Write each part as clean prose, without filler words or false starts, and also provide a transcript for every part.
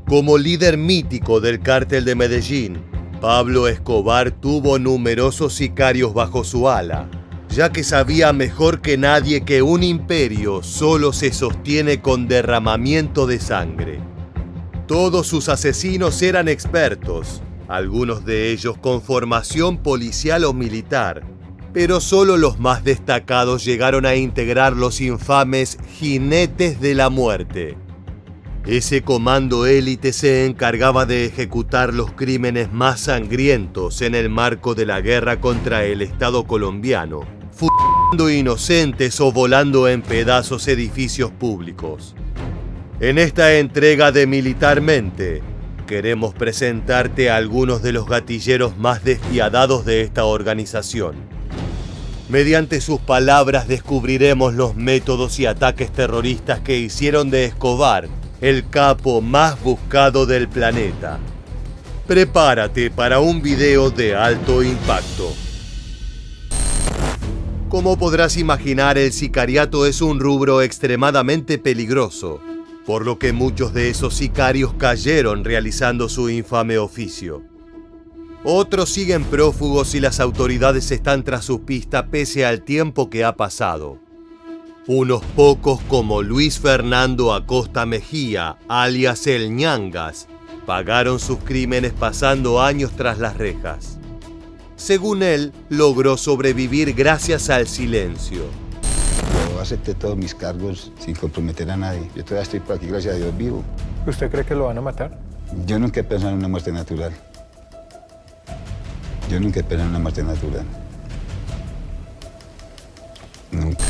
Como líder mítico del cártel de Medellín, Pablo Escobar tuvo numerosos sicarios bajo su ala, ya que sabía mejor que nadie que un imperio solo se sostiene con derramamiento de sangre. Todos sus asesinos eran expertos, algunos de ellos con formación policial o militar, pero solo los más destacados llegaron a integrar los infames Jinetes de la Muerte. Ese comando élite se encargaba de ejecutar los crímenes más sangrientos en el marco de la guerra contra el Estado colombiano, fusilando inocentes o volando en pedazos edificios públicos. En esta entrega de Militarmente, queremos presentarte a algunos de los gatilleros más despiadados de esta organización. Mediante sus palabras descubriremos los métodos y ataques terroristas que hicieron de Escobar el capo más buscado del planeta. Prepárate para un video de alto impacto. Como podrás imaginar, el sicariato es un rubro extremadamente peligroso, por lo que muchos de esos sicarios cayeron realizando su infame oficio. Otros siguen prófugos y las autoridades están tras su pista pese al tiempo que ha pasado. Unos pocos, como Luis Fernando Acosta Mejía, alias El Ñangas, pagaron sus crímenes pasando años tras las rejas. Según él, logró sobrevivir gracias al silencio. Yo acepté todos mis cargos sin comprometer a nadie. Yo todavía estoy por aquí, gracias a Dios, vivo. ¿Usted cree que lo van a matar? Yo nunca he pensado en una muerte natural. Yo nunca he pensado en una muerte natural. Nunca.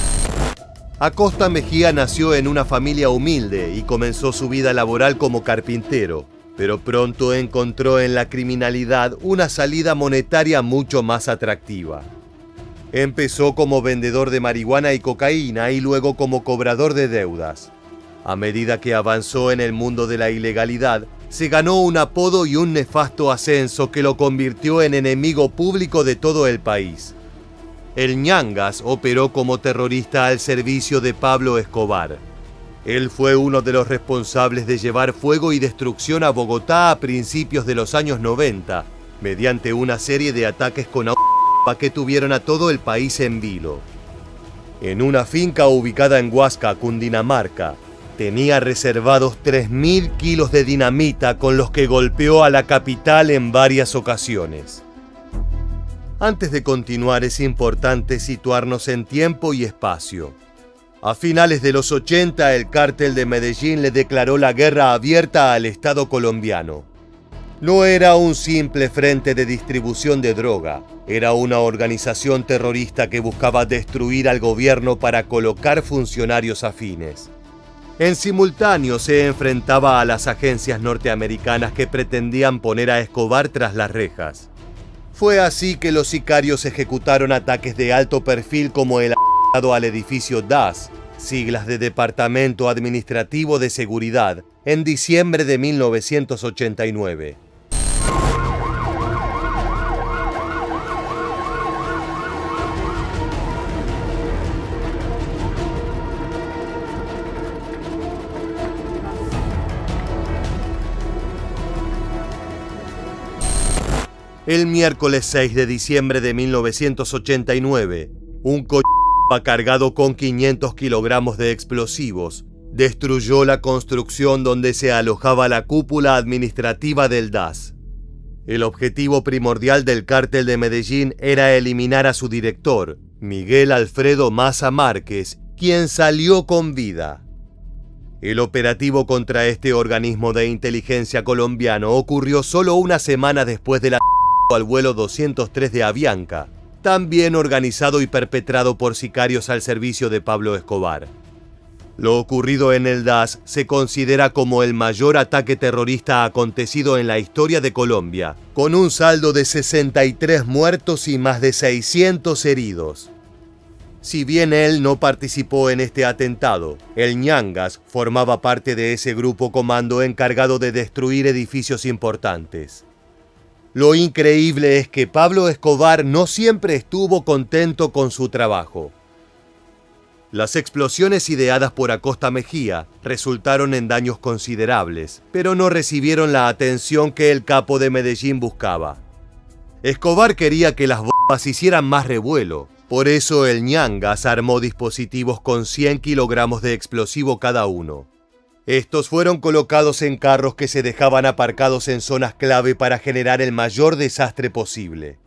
Acosta Mejía nació en una familia humilde y comenzó su vida laboral como carpintero, pero pronto encontró en la criminalidad una salida monetaria mucho más atractiva. Empezó como vendedor de marihuana y cocaína y luego como cobrador de deudas. A medida que avanzó en el mundo de la ilegalidad, se ganó un apodo y un nefasto ascenso que lo convirtió en enemigo público de todo el país. El Ñangas operó como terrorista al servicio de Pablo Escobar. Él fue uno de los responsables de llevar fuego y destrucción a Bogotá a principios de los años 90, mediante una serie de ataques con que tuvieron a todo el país en vilo. En una finca ubicada en Huasca, Cundinamarca, tenía reservados 3.000 kilos de dinamita con los que golpeó a la capital en varias ocasiones. Antes de continuar, es importante situarnos en tiempo y espacio. A finales de los 80, el cártel de Medellín le declaró la guerra abierta al Estado colombiano. No era un simple frente de distribución de droga, era una organización terrorista que buscaba destruir al gobierno para colocar funcionarios afines. En simultáneo se enfrentaba a las agencias norteamericanas que pretendían poner a Escobar tras las rejas. Fue así que los sicarios ejecutaron ataques de alto perfil como el atentado al edificio DAS, siglas de Departamento Administrativo de Seguridad, en diciembre de 1989. El miércoles 6 de diciembre de 1989, un coche cargado con 500 kilogramos de explosivos destruyó la construcción donde se alojaba la cúpula administrativa del DAS. El objetivo primordial del cártel de Medellín era eliminar a su director, Miguel Alfredo Maza Márquez, quien salió con vida. El operativo contra este organismo de inteligencia colombiano ocurrió solo una semana después de la al vuelo 203 de Avianca, también organizado y perpetrado por sicarios al servicio de Pablo Escobar. Lo ocurrido en el DAS se considera como el mayor ataque terrorista acontecido en la historia de Colombia, con un saldo de 63 muertos y más de 600 heridos. Si bien él no participó en este atentado, el Ñangas formaba parte de ese grupo comando encargado de destruir edificios importantes. Lo increíble es que Pablo Escobar no siempre estuvo contento con su trabajo. Las explosiones ideadas por Acosta Mejía resultaron en daños considerables, pero no recibieron la atención que el capo de Medellín buscaba. Escobar quería que las bombas hicieran más revuelo, por eso el Ñangas armó dispositivos con 100 kilogramos de explosivo cada uno. Estos fueron colocados en carros que se dejaban aparcados en zonas clave para generar el mayor desastre posible.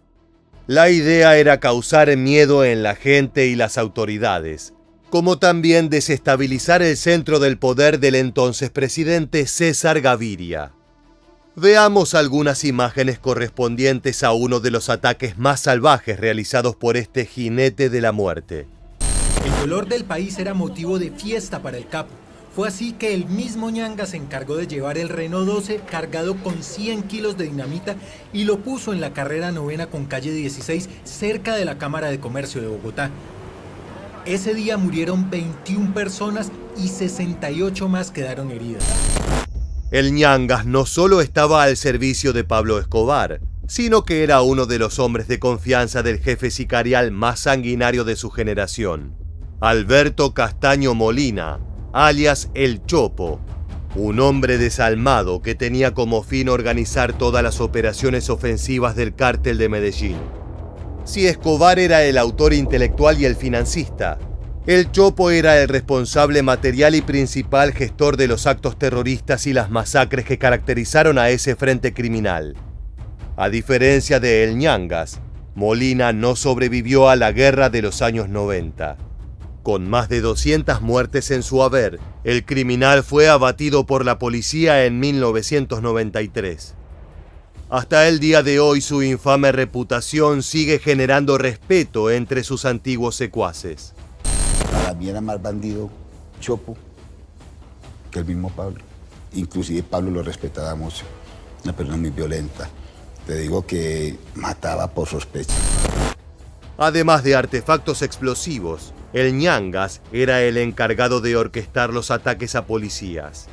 La idea era causar miedo en la gente y las autoridades, como también desestabilizar el centro del poder del entonces presidente César Gaviria. Veamos algunas imágenes correspondientes a uno de los ataques más salvajes realizados por este jinete de la muerte. El dolor del país era motivo de fiesta para el capo. Fue así que el mismo Ñanga se encargó de llevar el Renault 12 cargado con 100 kilos de dinamita y lo puso en la carrera 9ª con calle 16, cerca de la Cámara de Comercio de Bogotá. Ese día murieron 21 personas y 68 más quedaron heridas. El Ñangas no solo estaba al servicio de Pablo Escobar, sino que era uno de los hombres de confianza del jefe sicarial más sanguinario de su generación, Alberto Castaño Molina, alias El Chopo, un hombre desalmado que tenía como fin organizar todas las operaciones ofensivas del cártel de Medellín. Si Escobar era el autor intelectual y el financista, El Chopo era el responsable material y principal gestor de los actos terroristas y las masacres que caracterizaron a ese frente criminal. A diferencia de El Ñangas, Molina no sobrevivió a la guerra de los años 90. Con más de 200 muertes en su haber, el criminal fue abatido por la policía en 1993. Hasta el día de hoy su infame reputación sigue generando respeto entre sus antiguos secuaces. Para mí era más bandido Chopo que el mismo Pablo. Inclusive Pablo lo respetaba mucho, una persona muy violenta. Te digo que mataba por sospecha. Además de artefactos explosivos, el Ñangas era el encargado de orquestar los ataques a policías.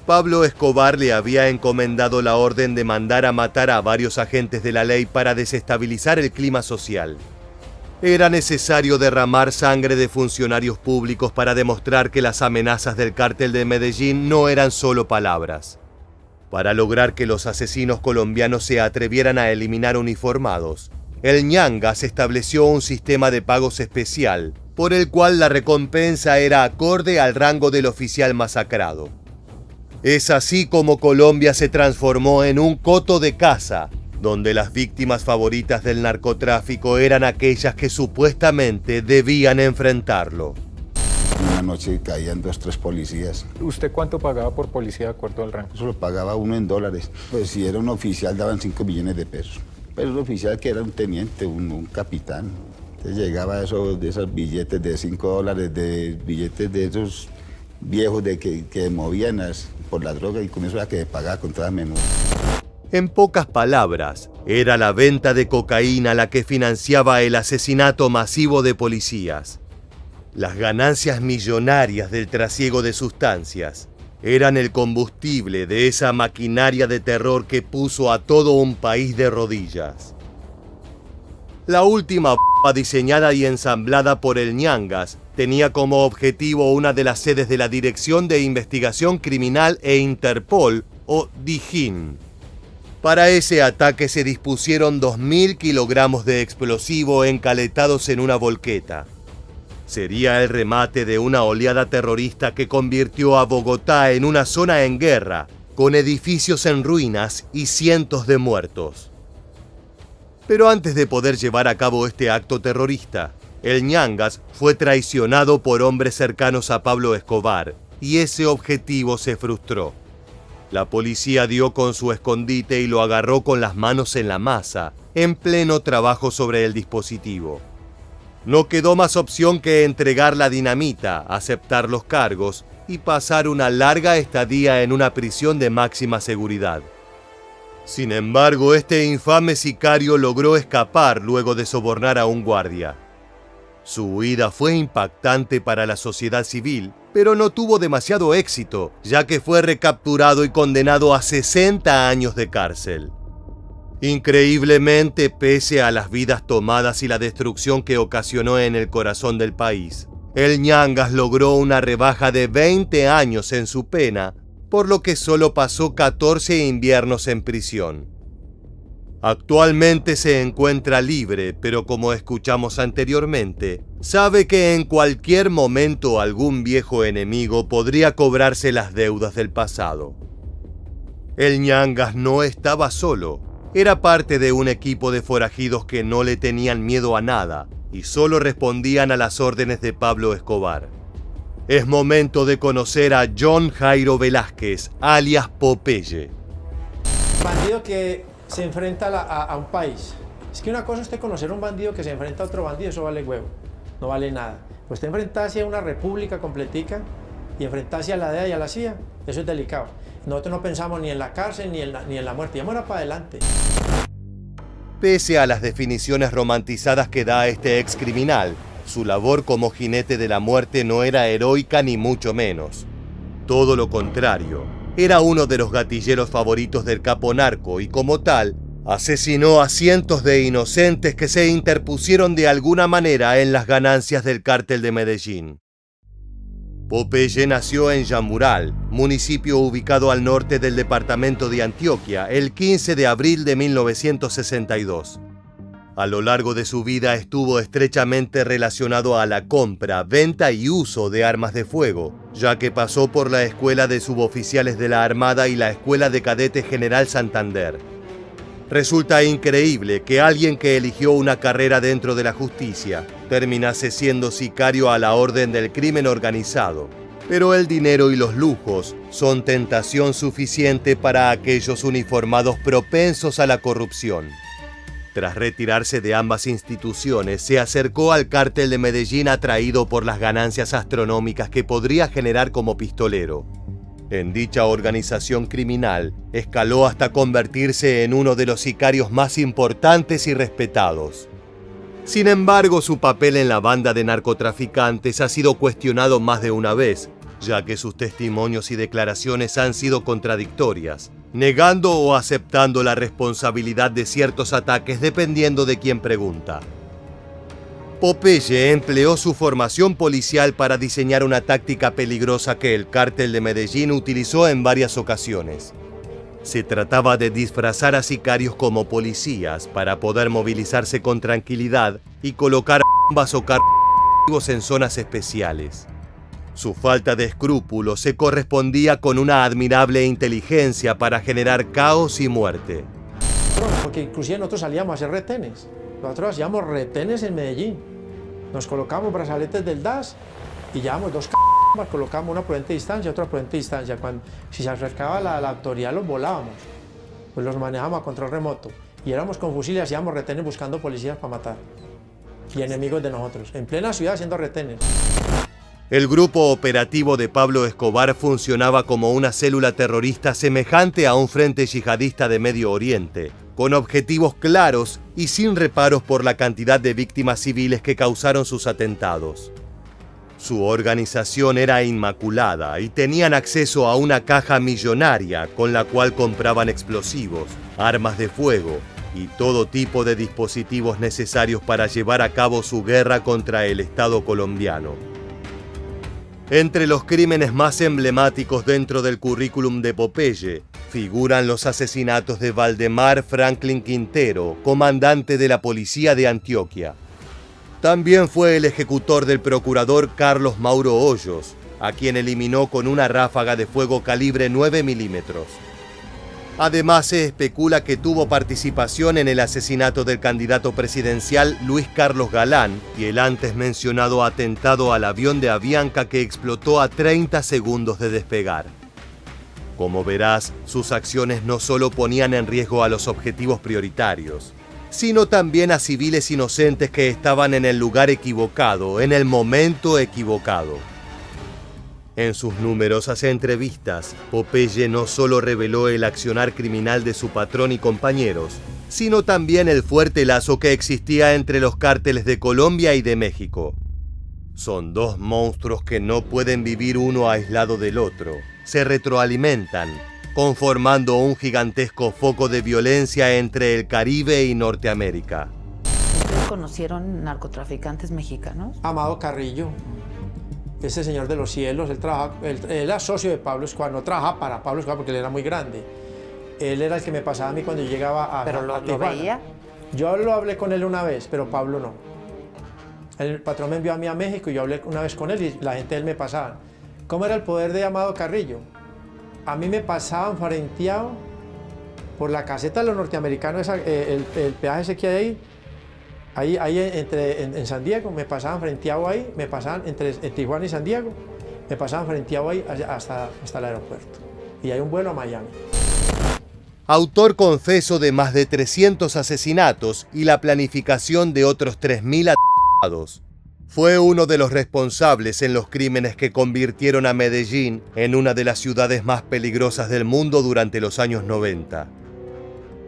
Pablo Escobar le había encomendado la orden de mandar a matar a varios agentes de la ley para desestabilizar el clima social. Era necesario derramar sangre de funcionarios públicos para demostrar que las amenazas del cártel de Medellín no eran solo palabras. Para lograr que los asesinos colombianos se atrevieran a eliminar uniformados, el Ñangas estableció un sistema de pagos especial, por el cual la recompensa era acorde al rango del oficial masacrado. Es así como Colombia se transformó en un coto de caza, donde las víctimas favoritas del narcotráfico eran aquellas que supuestamente debían enfrentarlo. Una noche caían 2 o 3 policías. ¿Usted cuánto pagaba por policía de acuerdo al rango? Eso lo pagaba uno en dólares. Pues si era un oficial daban 5 millones de pesos. Pero un oficial que era un teniente, un capitán. Entonces llegaba de esos billetes de 5 dólares, de billetes de esos viejos que movían por la droga y con eso era que pagaba con toda menuda. En pocas palabras, era la venta de cocaína la que financiaba el asesinato masivo de policías. Las ganancias millonarias del trasiego de sustancias eran el combustible de esa maquinaria de terror que puso a todo un país de rodillas. La última bomba diseñada y ensamblada por el Ñangas tenía como objetivo una de las sedes de la Dirección de Investigación Criminal e Interpol, o DIJÍN. Para ese ataque se dispusieron 2.000 kilogramos de explosivo encaletados en una volqueta. Sería el remate de una oleada terrorista que convirtió a Bogotá en una zona en guerra, con edificios en ruinas y cientos de muertos. Pero antes de poder llevar a cabo este acto terrorista, el Ñangas fue traicionado por hombres cercanos a Pablo Escobar, y ese objetivo se frustró. La policía dio con su escondite y lo agarró con las manos en la masa, en pleno trabajo sobre el dispositivo. No quedó más opción que entregar la dinamita, aceptar los cargos y pasar una larga estadía en una prisión de máxima seguridad. Sin embargo, este infame sicario logró escapar luego de sobornar a un guardia. Su huida fue impactante para la sociedad civil, pero no tuvo demasiado éxito, ya que fue recapturado y condenado a 60 años de cárcel. Increíblemente, pese a las vidas tomadas y la destrucción que ocasionó en el corazón del país, El Ñangas logró una rebaja de 20 años en su pena, por lo que solo pasó 14 inviernos en prisión. Actualmente se encuentra libre, pero como escuchamos anteriormente, sabe que en cualquier momento algún viejo enemigo podría cobrarse las deudas del pasado. El Ñangas no estaba solo, era parte de un equipo de forajidos que no le tenían miedo a nada y solo respondían a las órdenes de Pablo Escobar. Es momento de conocer a John Jairo Velázquez, alias Popeye. Bandido que se enfrenta a un país. Es que una cosa es usted conocer a un bandido que se enfrenta a otro bandido, eso vale huevo, no vale nada. Pues usted enfrentarse a una república completica y enfrentarse a la DEA y a la CIA, eso es delicado. Nosotros no pensamos ni en la cárcel ni en la muerte, vamos para adelante. Pese a las definiciones romantizadas que da este ex criminal, su labor como jinete de la muerte no era heroica ni mucho menos. Todo lo contrario, era uno de los gatilleros favoritos del capo narco y como tal, asesinó a cientos de inocentes que se interpusieron de alguna manera en las ganancias del cártel de Medellín. Popeye nació en Yamural, municipio ubicado al norte del departamento de Antioquia, el 15 de abril de 1962. A lo largo de su vida estuvo estrechamente relacionado a la compra, venta y uso de armas de fuego, ya que pasó por la Escuela de Suboficiales de la Armada y la Escuela de Cadetes General Santander. Resulta increíble que alguien que eligió una carrera dentro de la justicia terminase siendo sicario a la orden del crimen organizado. Pero el dinero y los lujos son tentación suficiente para aquellos uniformados propensos a la corrupción. Tras retirarse de ambas instituciones, se acercó al cártel de Medellín atraído por las ganancias astronómicas que podría generar como pistolero. En dicha organización criminal, escaló hasta convertirse en uno de los sicarios más importantes y respetados. Sin embargo, su papel en la banda de narcotraficantes ha sido cuestionado más de una vez, ya que sus testimonios y declaraciones han sido contradictorias, negando o aceptando la responsabilidad de ciertos ataques dependiendo de quién pregunta. Popeye empleó su formación policial para diseñar una táctica peligrosa que el cártel de Medellín utilizó en varias ocasiones. Se trataba de disfrazar a sicarios como policías para poder movilizarse con tranquilidad y colocar bombas o carros en zonas especiales. Su falta de escrúpulos se correspondía con una admirable inteligencia para generar caos y muerte. Porque inclusive nosotros salíamos a hacer retenes. Nosotros hacíamos retenes en Medellín. Nos colocamos brazaletes del DAS y llevamos dos colocamos una prudente distancia y otra prudente distancia. Si se acercaba la autoridad los volábamos, pues los manejábamos a control remoto. Y éramos con fusiles, hacíamos retenes buscando policías para matar. Y enemigos de nosotros, en plena ciudad haciendo retenes. El grupo operativo de Pablo Escobar funcionaba como una célula terrorista semejante a un frente yihadista de Medio Oriente, con objetivos claros y sin reparos por la cantidad de víctimas civiles que causaron sus atentados. Su organización era inmaculada y tenían acceso a una caja millonaria con la cual compraban explosivos, armas de fuego y todo tipo de dispositivos necesarios para llevar a cabo su guerra contra el Estado colombiano. Entre los crímenes más emblemáticos dentro del currículum de Popeye figuran los asesinatos de Valdemar Franklin Quintero, comandante de la policía de Antioquia. También fue el ejecutor del procurador Carlos Mauro Hoyos, a quien eliminó con una ráfaga de fuego calibre 9 milímetros. Además, se especula que tuvo participación en el asesinato del candidato presidencial Luis Carlos Galán y el antes mencionado atentado al avión de Avianca que explotó a 30 segundos de despegar. Como verás, sus acciones no solo ponían en riesgo a los objetivos prioritarios, sino también a civiles inocentes que estaban en el lugar equivocado, en el momento equivocado. En sus numerosas entrevistas, Popeye no solo reveló el accionar criminal de su patrón y compañeros, sino también el fuerte lazo que existía entre los cárteles de Colombia y de México. Son dos monstruos que no pueden vivir uno aislado del otro, se retroalimentan, conformando un gigantesco foco de violencia entre el Caribe y Norteamérica. ¿Ustedes conocieron narcotraficantes mexicanos? Amado Carrillo, Este señor de los cielos, él era socio de Pablo Escobar, no trabajaba para Pablo Escobar porque él era muy grande. Él era el que me pasaba a mí cuando yo llegaba a ¿Pero lo Tijuana. veía? Yo lo hablé con él una vez, pero Pablo no. El patrón me envió a mí a México y yo hablé una vez con él y la gente de él me pasaba. ¿Cómo era el poder de Amado Carrillo? A mí me pasaban frenteado por la caseta de los norteamericanos, el peaje ese que hay ahí en San Diego, me pasaban frenteado ahí, me pasaban en Tijuana y San Diego, me pasaban frenteado ahí hasta el aeropuerto. Y hay un vuelo a Miami. Autor confeso de más de 300 asesinatos y la planificación de otros 3.000 atentados. Fue uno de los responsables en los crímenes que convirtieron a Medellín en una de las ciudades más peligrosas del mundo durante los años 90.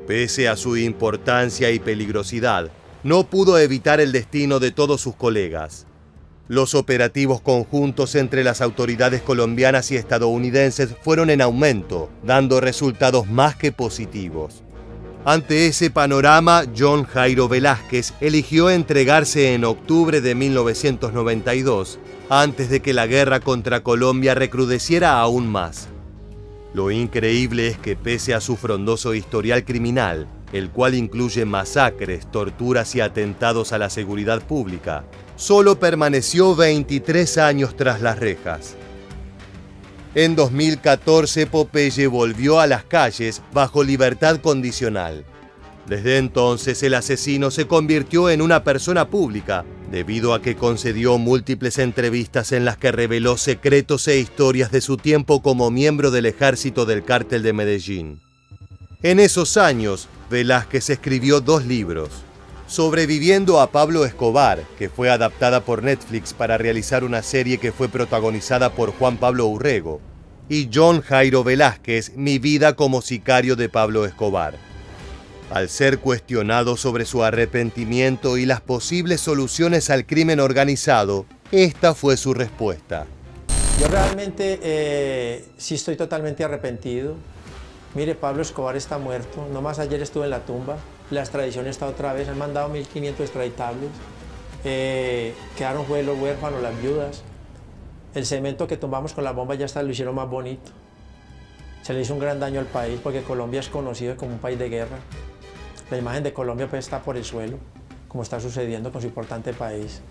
Pese a su importancia y peligrosidad, no pudo evitar el destino de todos sus colegas. Los operativos conjuntos entre las autoridades colombianas y estadounidenses fueron en aumento, dando resultados más que positivos. Ante ese panorama, John Jairo Velázquez eligió entregarse en octubre de 1992, antes de que la guerra contra Colombia recrudeciera aún más. Lo increíble es que pese a su frondoso historial criminal, el cual incluye masacres, torturas y atentados a la seguridad pública, solo permaneció 23 años tras las rejas. En 2014, Popeye volvió a las calles bajo libertad condicional. Desde entonces, el asesino se convirtió en una persona pública, debido a que concedió múltiples entrevistas en las que reveló secretos e historias de su tiempo como miembro del ejército del Cártel de Medellín. En esos años, Velázquez escribió 2 libros: Sobreviviendo a Pablo Escobar, que fue adaptada por Netflix para realizar una serie que fue protagonizada por Juan Pablo Urrego, y John Jairo Velázquez, Mi vida como sicario de Pablo Escobar. Al ser cuestionado sobre su arrepentimiento y las posibles soluciones al crimen organizado, esta fue su respuesta. Yo realmente sí estoy totalmente arrepentido. Mire, Pablo Escobar está muerto. Nomás ayer estuve en la tumba. La extradición está otra vez. Han mandado 1.500 extraditables. Quedaron los huérfanos, las viudas. El cemento que tumbamos con la bomba ya lo hicieron más bonito. Se le hizo un gran daño al país porque Colombia es conocido como un país de guerra. La imagen de Colombia pues está por el suelo, como está sucediendo con su importante país.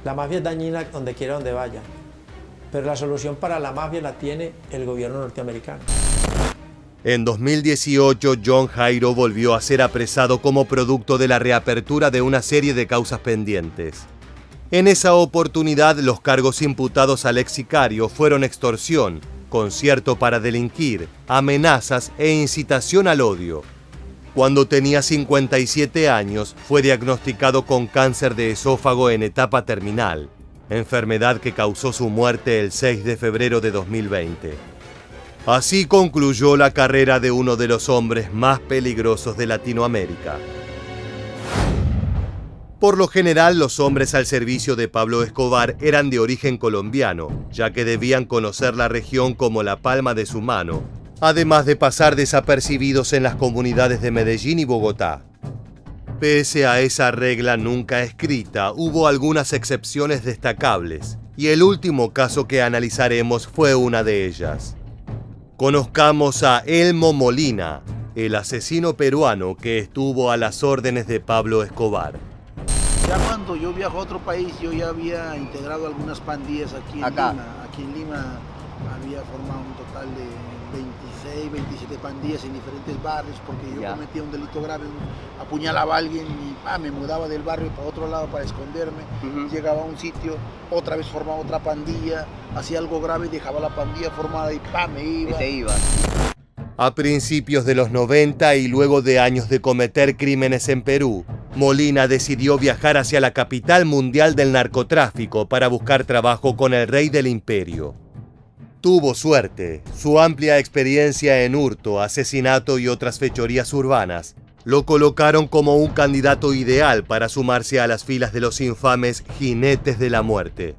La mafia es dañina donde quiera, donde vaya. Pero la solución para la mafia la tiene el gobierno norteamericano. En 2018, John Jairo volvió a ser apresado como producto de la reapertura de una serie de causas pendientes. En esa oportunidad, los cargos imputados al ex sicario fueron extorsión, concierto para delinquir, amenazas e incitación al odio. Cuando tenía 57 años, fue diagnosticado con cáncer de esófago en etapa terminal, enfermedad que causó su muerte el 6 de febrero de 2020. Así concluyó la carrera de uno de los hombres más peligrosos de Latinoamérica. Por lo general, los hombres al servicio de Pablo Escobar eran de origen colombiano, ya que debían conocer la región como la palma de su mano, además de pasar desapercibidos en las comunidades de Medellín y Bogotá. Pese a esa regla nunca escrita, hubo algunas excepciones destacables, y el último caso que analizaremos fue una de ellas. Conozcamos a Elmo Molina, el asesino peruano que estuvo a las órdenes de Pablo Escobar. Ya cuando yo viajo a otro país, yo ya había integrado algunas pandillas aquí en Lima. Aquí en Lima había formado un total de 26, 27 pandillas en diferentes barrios, porque yo cometía un delito grave, apuñalaba a alguien y me mudaba del barrio para otro lado para esconderme. Llegaba a un sitio, otra vez formaba otra pandilla, hacía algo grave, dejaba la pandilla formada y me iba. Y te ibas. A principios de los 90 y luego de años de cometer crímenes en Perú, Molina decidió viajar hacia la capital mundial del narcotráfico para buscar trabajo con el rey del imperio. Tuvo suerte. Su amplia experiencia en hurto, asesinato y otras fechorías urbanas lo colocaron como un candidato ideal para sumarse a las filas de los infames Jinetes de la Muerte.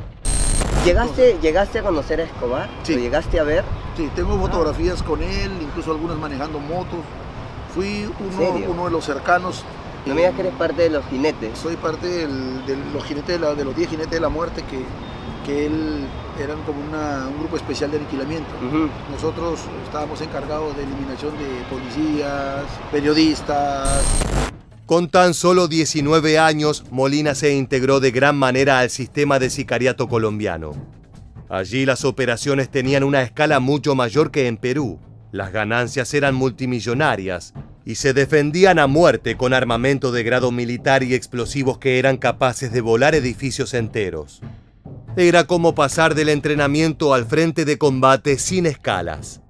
¿Llegaste a conocer a Escobar? Sí. ¿Lo llegaste a ver? Sí, tengo fotografías con él, incluso algunas manejando motos. Fui uno de los cercanos. No me digas que eres parte de los jinetes. Soy parte de los jinetes de los 10 jinetes de la muerte que él eran como un grupo especial de aniquilamiento. Nosotros estábamos encargados de eliminación de policías, periodistas. Con tan solo 19 años, Molina se integró de gran manera al sistema de sicariato colombiano. Allí las operaciones tenían una escala mucho mayor que en Perú. Las ganancias eran multimillonarias y se defendían a muerte con armamento de grado militar y explosivos que eran capaces de volar edificios enteros. Era como pasar del entrenamiento al frente de combate sin escalas.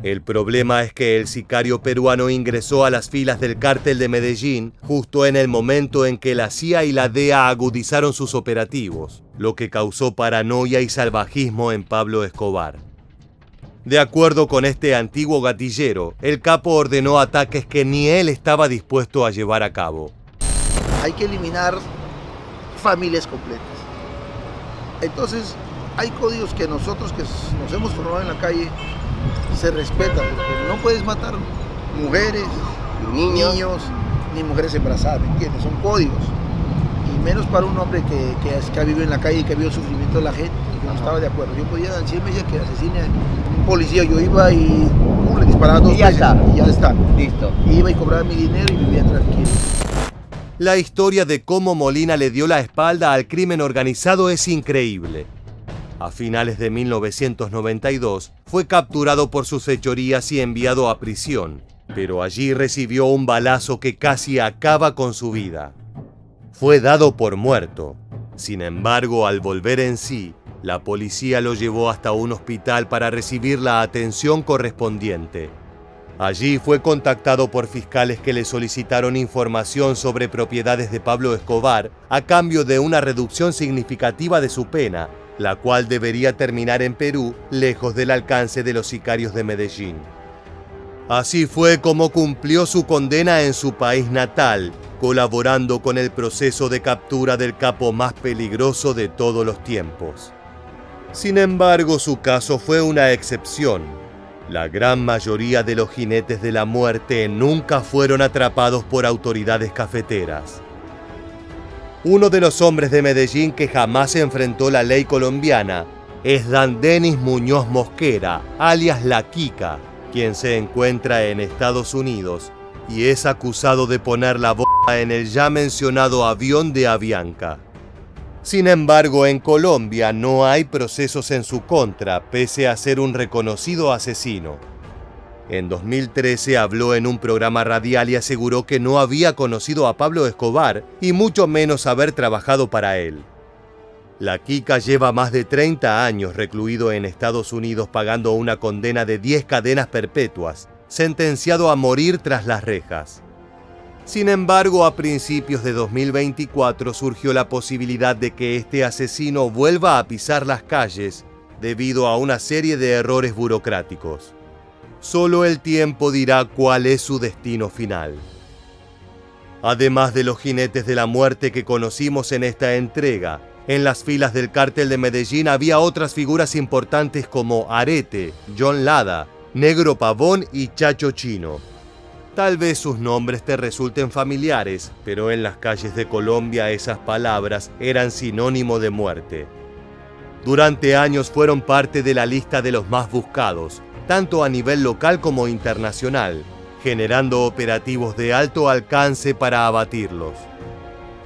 El problema es que el sicario peruano ingresó a las filas del cártel de Medellín justo en el momento en que la CIA y la DEA agudizaron sus operativos, lo que causó paranoia y salvajismo en Pablo Escobar. De acuerdo con este antiguo gatillero, el capo ordenó ataques que ni él estaba dispuesto a llevar a cabo. Hay que eliminar familias completas. Entonces, hay códigos que nosotros que nos hemos formado en la calle se respetan, porque no puedes matar mujeres, niños, ni mujeres embarazadas, ¿me entiendes? Son códigos. Y menos para un hombre que ha vivido en la calle y que ha vivido el sufrimiento de la gente. Yo no estaba de acuerdo. Yo podía, si él me decía que asesine a un policía, yo iba y le disparaba 2 veces y ya está. Listo. Iba y cobraba mi dinero y vivía tranquilo. La historia de cómo Molina le dio la espalda al crimen organizado es increíble. A finales de 1992 fue capturado por sus fechorías y enviado a prisión, pero allí recibió un balazo que casi acaba con su vida. Fue dado por muerto. Sin embargo, al volver en sí, la policía lo llevó hasta un hospital para recibir la atención correspondiente. Allí fue contactado por fiscales que le solicitaron información sobre propiedades de Pablo Escobar a cambio de una reducción significativa de su pena, la cual debería terminar en Perú, lejos del alcance de los sicarios de Medellín. Así fue como cumplió su condena en su país natal, colaborando con el proceso de captura del capo más peligroso de todos los tiempos. Sin embargo, su caso fue una excepción. La gran mayoría de los jinetes de la muerte nunca fueron atrapados por autoridades cafeteras. Uno de los hombres de Medellín que jamás enfrentó la ley colombiana es Dan Denis Muñoz Mosquera, alias La Quica, quien se encuentra en Estados Unidos y es acusado de poner la bomba en el ya mencionado avión de Avianca. Sin embargo, en Colombia no hay procesos en su contra, pese a ser un reconocido asesino. En 2013 habló en un programa radial y aseguró que no había conocido a Pablo Escobar y mucho menos haber trabajado para él. La Quica lleva más de 30 años recluido en Estados Unidos pagando una condena de 10 cadenas perpetuas, sentenciado a morir tras las rejas. Sin embargo, a principios de 2024 surgió la posibilidad de que este asesino vuelva a pisar las calles debido a una serie de errores burocráticos. Solo el tiempo dirá cuál es su destino final. Además de los jinetes de la muerte que conocimos en esta entrega, en las filas del cártel de Medellín había otras figuras importantes como Arete, John Lada, Negro Pavón y Chacho Chino. Tal vez sus nombres te resulten familiares, pero en las calles de Colombia esas palabras eran sinónimo de muerte. Durante años fueron parte de la lista de los más buscados, tanto a nivel local como internacional, generando operativos de alto alcance para abatirlos.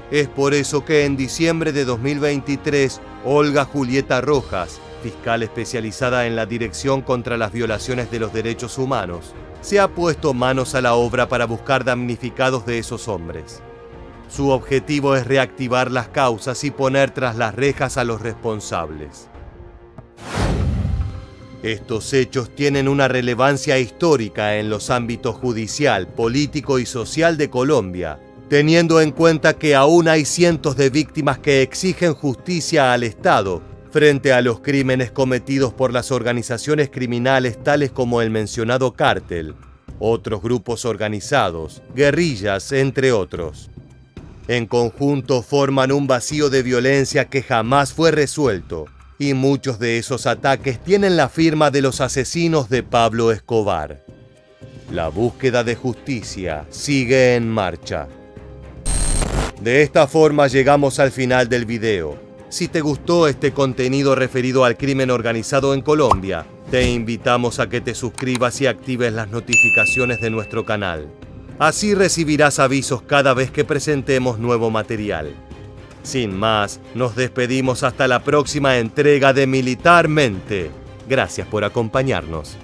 Es por eso que en diciembre de 2023, Olga Julieta Rojas, fiscal especializada en la Dirección contra las Violaciones de los Derechos Humanos, se ha puesto manos a la obra para buscar damnificados de esos hombres. Su objetivo es reactivar las causas y poner tras las rejas a los responsables. Estos hechos tienen una relevancia histórica en los ámbitos judicial, político y social de Colombia, teniendo en cuenta que aún hay cientos de víctimas que exigen justicia al Estado frente a los crímenes cometidos por las organizaciones criminales tales como el mencionado cártel, otros grupos organizados, guerrillas, entre otros. En conjunto forman un vacío de violencia que jamás fue resuelto, y muchos de esos ataques tienen la firma de los asesinos de Pablo Escobar. La búsqueda de justicia sigue en marcha. De esta forma llegamos al final del video. Si te gustó este contenido referido al crimen organizado en Colombia, te invitamos a que te suscribas y actives las notificaciones de nuestro canal. Así recibirás avisos cada vez que presentemos nuevo material. Sin más, nos despedimos hasta la próxima entrega de Militarmente. Gracias por acompañarnos.